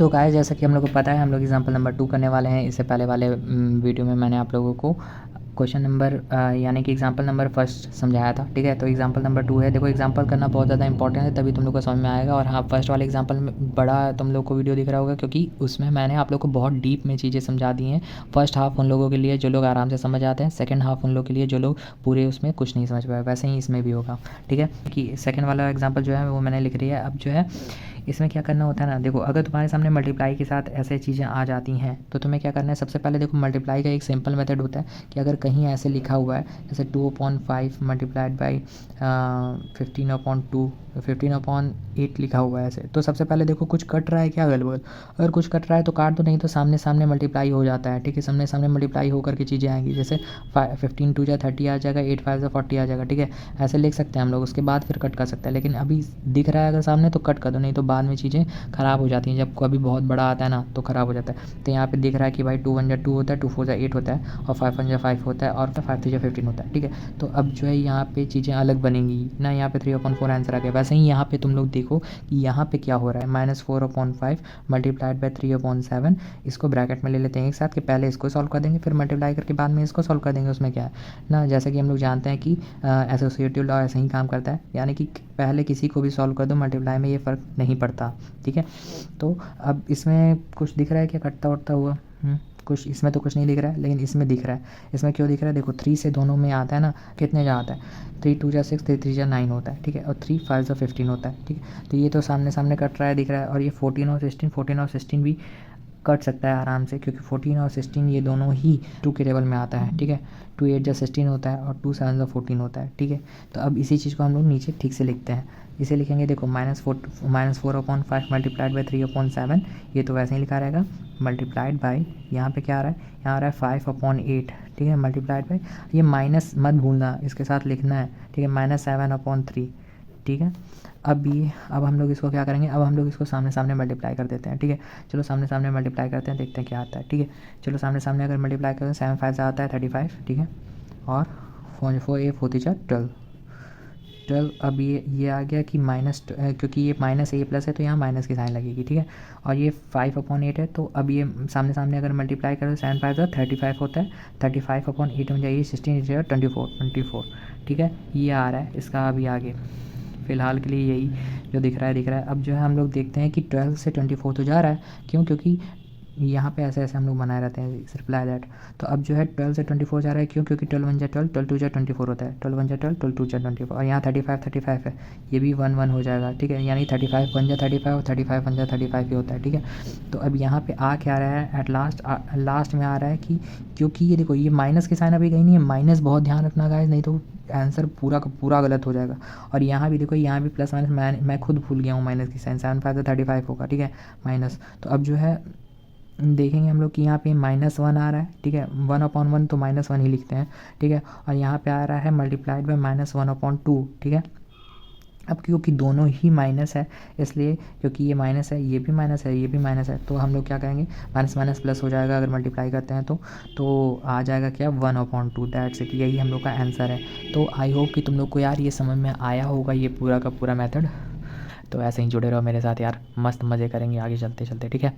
So guys, जैसा कि हम लोग को पता है, हम लोग एग्जांपल नंबर 2 करने वाले हैं। इससे पहले वाले वीडियो में मैंने आप लोगों को क्वेश्चन नंबर यानी कि एग्जांपल नंबर फर्स्ट समझाया था, ठीक है। तो एग्जांपल नंबर 2 है। देखो, एग्जांपल करना बहुत ज़्यादा इंपॉर्टेंट है, तभी तुम लोग को समझ में आएगा। और हाँ, फर्स्ट वाले एग्जांपल में बड़ा तुम लोग को वीडियो दिख रहा होगा, क्योंकि उसमें मैंने आप लोग को बहुत डीप में चीज़ें समझा दी हैं। फर्स्ट हाफ उन लोगों के लिए जो लोग आराम से समझ आते हैं, सेकेंड हाफ उन लोग के लिए जो लोग पूरे उसमें कुछ नहीं समझ पाए। वैसे ही इसमें भी होगा, ठीक है। कि सेकेंड वाला एग्जाम्पल जो है वो मैंने लिख दिया है। अब जो है इसमें क्या करना होता है ना, देखो, अगर तुम्हारे सामने मल्टीप्लाई के साथ ऐसे चीज़ें आ जाती हैं तो तुम्हें क्या करना है। सबसे पहले देखो, मल्टीप्लाई का एक सिंपल मेथड होता है कि अगर कहीं ऐसे लिखा हुआ है जैसे 2/5 मल्टीप्लाइड बाई 15/2, 15/8 लिखा हुआ है ऐसे, तो सबसे पहले देखो कुछ कट रहा है क्या अगल बगल। अगर कुछ कट रहा है तो काट दो, नहीं तो सामने सामने मल्टीप्लाई हो जाता है, ठीक है। सामने सामने मल्टीप्लाई होकर के चीज़ें आएंगी, जैसे 15 2 जा 30 आ जाएगा, 8 5 जा 40 आ जाएगा, ठीक है। ऐसे लिख सकते हैं हम लोग, उसके बाद फिर कट कर सकते हैं। लेकिन अभी दिख रहा है अगर सामने तो कट कर दो, नहीं तो बाद में चीज़ें ख़राब हो जाती हैं। जब कभी बहुत बड़ा आता है ना तो ख़राब हो जाता है। तो यहाँ पे दिख रहा है कि भाई 2 1 जा 2 होता है, 2 4 जा 8 होता है, और 5 1 जा 5 होता है, और 5 3 जा 15 होता है, ठीक है। तो अब जो है यहाँ पे चीज़ें अलग बनेंगी ना। यहाँ पे 3/4 आंसर आ गया। वैसे ही यहाँ पे तुम लोग देखो कि यहाँ पे क्या हो रहा है, -4/5 मल्टीप्लाइड बाई 3/7। इसको ब्रैकेट में ले लेते हैं एक साथ, कि पहले इसको सॉल्व कर देंगे, फिर मल्टीप्लाई करके बाद में इसको सॉल्व कर देंगे। उसमें क्या है ना, जैसे कि हम लोग जानते हैं कि एसोसिएटिव लॉ ऐसे ही काम करता है, यानी कि पहले किसी को भी सॉल्व कर दो, मल्टीप्लाई में ये फ़र्क नहीं पड़ता, ठीक है। तो अब इसमें कुछ दिख रहा है क्या कटता उटता हुआ? कुछ इसमें तो कुछ नहीं दिख रहा है, लेकिन इसमें दिख रहा है। इसमें क्यों दिख रहा है? देखो, 3 से दोनों में आता है ना, कितने जा आता है? 3 2 जा 6, 3 3 जा 9 होता है, ठीक है। और 3 5 जा 15 होता है, ठीक है। तो ये तो सामने सामने कट रहा है, दिख रहा है। और ये 14 और 16 भी कट सकता है आराम से, क्योंकि 14 और 16 ये दोनों ही 2 के टेबल में आता है, ठीक है। 2 8 जा 16 होता है, और 2 7 जा 14 होता है, ठीक है। तो अब इसी चीज़ को हम लोग नीचे ठीक से लिखते हैं। इसे लिखेंगे, देखो, -4/5 मल्टीप्लाइड बाई 3/7। ये तो वैसे ही लिखा रहेगा, मल्टीप्लाइड बाई, यहाँ पे क्या आ रहा है, यहाँ आ रहा है 5/8, ठीक है। मल्टीप्लाइड बाई, ये माइनस मत भूलना, इसके साथ लिखना है, ठीक है, -7/3, ठीक है। अब हम लोग इसको क्या करेंगे, अब हम लोग इसको सामने सामने मल्टीप्लाई कर देते हैं, ठीक है। चलो सामने सामने मल्टीप्लाई करते हैं, देखते हैं क्या आता है, ठीक है। चलो सामने सामने अगर मल्टीप्लाई करें, 7 5 से आता है 35, ठीक है। और 4 4 8 4 3 12। अब ये आ गया कि क्योंकि ये माइनस ए प्लस है तो यहाँ माइनस की साइन लगेगी, ठीक है। और ये 5/8 है, तो अब ये सामने सामने अगर मल्टीप्लाई करो, 7 5 तो 35 होता है, 35/8 में जाइए, 16 24, ठीक है। ये आ रहा है इसका अभी आगे। फ़िलहाल के लिए यही जो दिख रहा है। अब जो है हम लोग देखते हैं कि 12 से 24 तो जा रहा है, क्यों? क्योंकि यहाँ पे ऐसे ऐसे हम लोग बनाए रहते हैं, रिप्लाई दैट। तो अब जो है 12 से 24 जा रहा है, क्यों? क्योंकि 12 1 जा 12, 12 2 जा 24 होता है, 12 1 जा 12, 12 2 जा 24। और यहाँ 35 है, ये भी 1 1 हो जाएगा, ठीक है। यानी 35 1 जा 35 और 35 1 जा 35 ही होता है, ठीक है। तो अब यहाँ पे आ क्या रहा है, एट लास्ट में आ रहा है कि क्योंकि ये देखो, ये माइनस की साइन अभी कहीं नहीं है, माइनस बहुत ध्यान रखना गाइस, नहीं तो आंसर पूरा का पूरा गलत हो जाएगा। और यहाँ भी देखो, यहाँ भी प्लस माइनस, मैं खुद भूल गया हूँ माइनस की साइन, 7 5 तो 35 होगा, ठीक है, माइनस। तो अब जो है देखेंगे हम लोग कि यहाँ पे -1 आ रहा है, ठीक है। 1/1 तो -1 ही लिखते हैं, ठीक है। और यहाँ पे आ रहा है मल्टीप्लाइड बाई -1/2, ठीक है। अब क्योंकि दोनों ही माइनस है, इसलिए क्योंकि ये माइनस है, ये भी माइनस है, ये भी माइनस है, तो हम लोग क्या करेंगे, माइनस माइनस प्लस हो जाएगा अगर मल्टीप्लाई करते हैं तो आ जाएगा क्या, 1/2। दैट्स इट, यही हम लोग का आंसर है। तो आई होप कि तुम लोग को यार ये समझ में आया होगा, ये पूरा का पूरा मेथड। तो ऐसे ही जुड़े रहो मेरे साथ यार, मस्त मज़े करेंगे आगे चलते चलते, ठीक है।